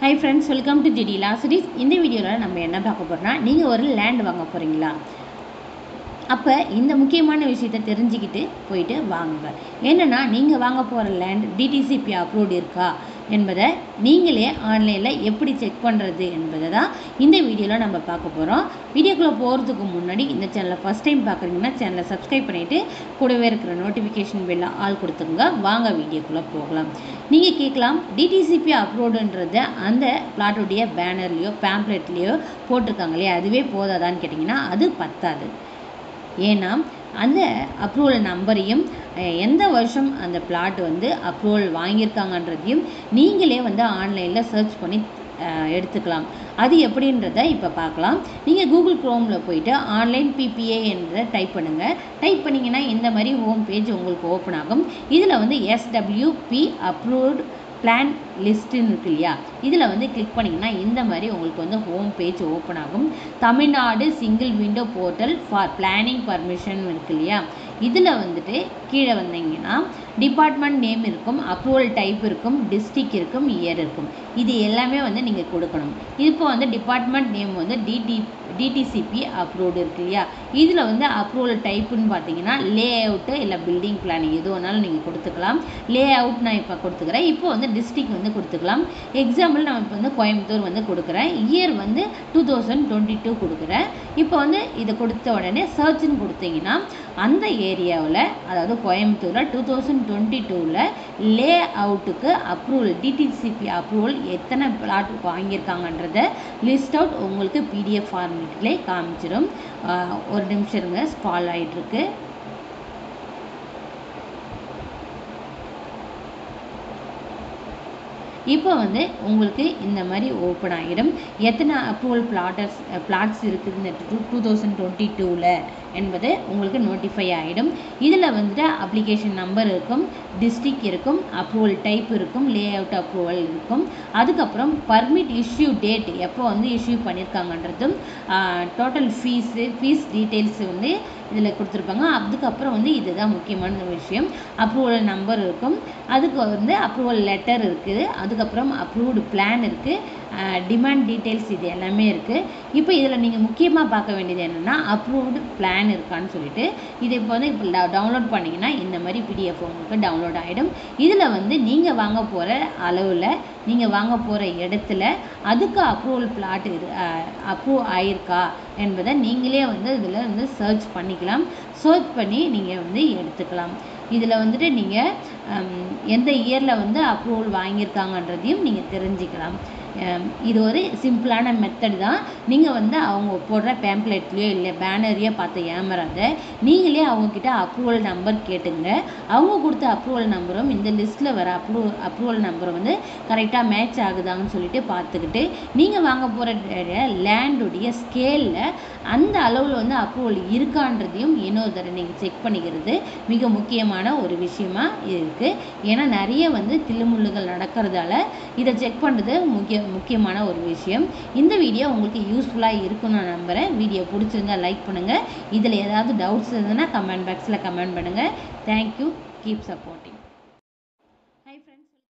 Hi friends, welcome to GD Law Series. இந்த வீடியோவில் நம்ம என்ன பார்க்க போகிறோம்னா, நீங்கள் ஒரு லேண்ட் வாங்க போகிறீங்களா? அப்போ இந்த முக்கியமான விஷயத்தை தெரிஞ்சுக்கிட்டு போயிட்டு வாங்குங்க. என்னென்னா, நீங்கள் வாங்க போகிற லேண்ட் டிடிசிபி அப்ரூவ்டு இருக்கா என்பதை நீங்களே ஆன்லைனில் எப்படி செக் பண்ணுறது என்பதை தான் இந்த வீடியோவில் நம்ம பார்க்க போகிறோம். வீடியோக்குள்ளே போகிறதுக்கு முன்னாடி இந்த சேனலை ஃபஸ்ட் டைம் பார்க்குறீங்கன்னா சேனலை சப்ஸ்கிரைப் பண்ணிவிட்டு கூடவே இருக்கிற நோட்டிஃபிகேஷன் பெல்ல ஆல் கொடுத்துங்க. வாங்க வீடியோக்குள்ளே போகலாம். நீங்கள் கேட்கலாம், டிடிசிபி அப்ரூவ்டுன்றத அந்த பிளாட்டுடைய பேனர்லேயோ பேம்ப்ளெட்லேயோ போட்டிருக்காங்க இல்லையா, அதுவே போதாதான்னு கேட்டிங்கன்னா அது பத்தாது. ஏன்னா அந்த அப்ரூவல் நம்பரையும் எந்த வருஷம் அந்த பிளாட் அப்ரூவல் வாங்கியிருக்காங்கன்றதையும் நீங்களே ஆன்லைனில் சர்ச் பண்ணி எடுத்துக்கலாம். அது எப்படின்றத இப்போ பார்க்கலாம். நீங்கள் கூகுள் க்ரோமில் போயிட்டு ஆன்லைன் பிபிஏ என்ற டைப் பண்ணுங்கள். டைப் பண்ணிங்கன்னா இந்த மாதிரி ஹோம் பேஜ் உங்களுக்கு ஓப்பன் ஆகும். இதில் எஸ்டபிள்யூபி அப்ரூவ்டு பிளான் லிஸ்ட்டுன்னு இருக்கு இல்லையா, இதில் கிளிக் பண்ணிங்கன்னா இந்த மாதிரி உங்களுக்கு ஹோம் பேஜ் ஓப்பன் ஆகும். Tamil Nadu single window portal for planning permission இருக்கு இல்லையா, இதில் கீழே வந்தீங்கன்னா டிபார்ட்மெண்ட் நேம் இருக்கும், அப்ரூவல் டைப் இருக்கும், டிஸ்ட்ரிக்ட் இருக்கும், இயர் இருக்கும். இது எல்லாமே நீங்கள் கொடுக்கணும். இப்போ டிபார்ட்மெண்ட் நேம் டிடிசிபி அப்ரூவ்டு இருக்கு இல்லையா, இதில் அப்ரூவல் டைப்புன்னு பார்த்தீங்கன்னா லே அவுட்டு இல்லை பில்டிங் பிளான் எது வேணாலும் நீங்கள் கொடுத்துக்கலாம். லே அவுட் நான் இப்போ கொடுத்துக்கிறேன். இப்போ டிஸ்ட்ரிக்ட் கொடுத்துக்கலாம். எக்ஸாம்பிள் நான் இப்போ கோயம்புத்தூர் கொடுக்குறேன். இயர் 2022 கொடுக்குறேன். இப்போ இதை கொடுத்த உடனே சர்ச்னு கொடுத்தீங்கன்னா அந்த ஏரியாவில், அதாவது கோயம்புத்தூரில் 2022 லே அவுட்டுக்கு அப்ரூவல் டிடிசிபி அப்ரூவல் எத்தனை பிளாட் வாங்கியிருக்காங்கன்றத லிஸ்ட் அவுட் உங்களுக்கு பிடிஎஃப் ஃபார்மேட்லேயே காமிச்சிடும். ஒரு நிமிஷம் இருங்க, ஸ்க்ரால் ஆகிட்டுருக்கு. இப்போ உங்களுக்கு இந்த மாதிரி ஓப்பன் ஆகிடும். எத்தனை அப்ரூவல் பிளாட்ஸ் இருக்குதுன்னு 2022 என்பது உங்களுக்கு நோட்டிஃபை ஆகிடும். இதில் அப்ளிகேஷன் நம்பர் இருக்கும், டிஸ்ட்ரிக்ட் இருக்கும், அப்ரூவல் டைப் இருக்கும், லே அவுட் அப்ரூவல் இருக்கும். அதுக்கப்புறம் பர்மிட் இஷ்யூ டேட் எப்போ இஷ்யூ பண்ணியிருக்காங்கன்றதும், டோட்டல் ஃபீஸ் டீட்டெயில்ஸ் இதில் கொடுத்துருப்பாங்க. அதுக்கப்புறம் இதுதான் முக்கியமான விஷயம், அப்ரூவல் நம்பர் இருக்கும், அதுக்கு அப்ரூவல் லெட்டர் இருக்குது, அதுக்கப்புறம் அப்ரூவ்டு பிளான் இருக்குது, டிமாண்ட் டீட்டெயில்ஸ் இது எல்லாமே இருக்குது. இப்போ இதில் நீங்கள் முக்கியமாக பார்க்க வேண்டியது என்னென்னா அப்ரூவ்டு பிளான் இருக்கான்னு சொல்லிட்டு, இது இப்போ டவுன்லோட் பண்ணிங்கன்னா இந்த மாதிரி பிடிஎஃப் உங்களுக்கு டவுன்லோட் ஆகிடும். இதில் நீங்கள் வாங்க போகிற அளவில், நீங்கள் வாங்க போகிற இடத்துல அதுக்கு அப்ரூவல் பிளாட் அப்ரூவ் ஆயிருக்கா என்பதை நீங்களே இதில் சர்ச் பண்ணிக்கலாம். சர்ச் பண்ணி நீங்கள் எடுத்துக்கலாம். இதில் நீங்கள் எந்த இயரில் அப்ரூவல் வாங்கியிருக்காங்கன்றதையும் நீங்கள் தெரிஞ்சுக்கலாம். இது ஒரு சிம்பிளான மெத்தட் தான். நீங்கள் அவங்க போடுற பேம்ப்ளெட்லேயோ இல்லை பேனரையோ பார்த்து ஏமாறாத, நீங்களே அவங்கக்கிட்ட அப்ரூவல் நம்பர் கேட்டுங்க. அவங்க கொடுத்த அப்ரூவல் நம்பரும் இந்த லிஸ்ட்டில் வர அப்ரூவல் நம்பரும் கரெக்டாக மேட்ச் ஆகுதான்னு சொல்லிட்டு பார்த்துக்கிட்டு, நீங்கள் வாங்க போகிற லேண்டுடைய ஸ்கேலில் அந்த அளவில் அப்ரூவல் இருக்கான்றதையும் இன்னொரு தடவை நீங்கள் செக் பண்ணிக்கிறது மிக முக்கியமான ஒரு விஷயமா இருக்குது. ஏன்னா நிறைய தில்லுமுள்ளுகள் நடக்கிறதால இதை செக் பண்ணுறது முக்கியமான ஒரு விஷயம். இந்த வீடியோ உங்களுக்கு யூஸ்ஃபுல்லாக இருக்குன்னு நான் நம்புகிறேன். வீடியோ பிடிச்சிருந்தா லைக் பண்ணுங்கள். இதில் ஏதாவது டவுட்ஸ் இருந்ததுன்னா கமெண்ட் பாக்ஸில் கமெண்ட் பண்ணுங்கள். தேங்க்யூ. Keep supporting.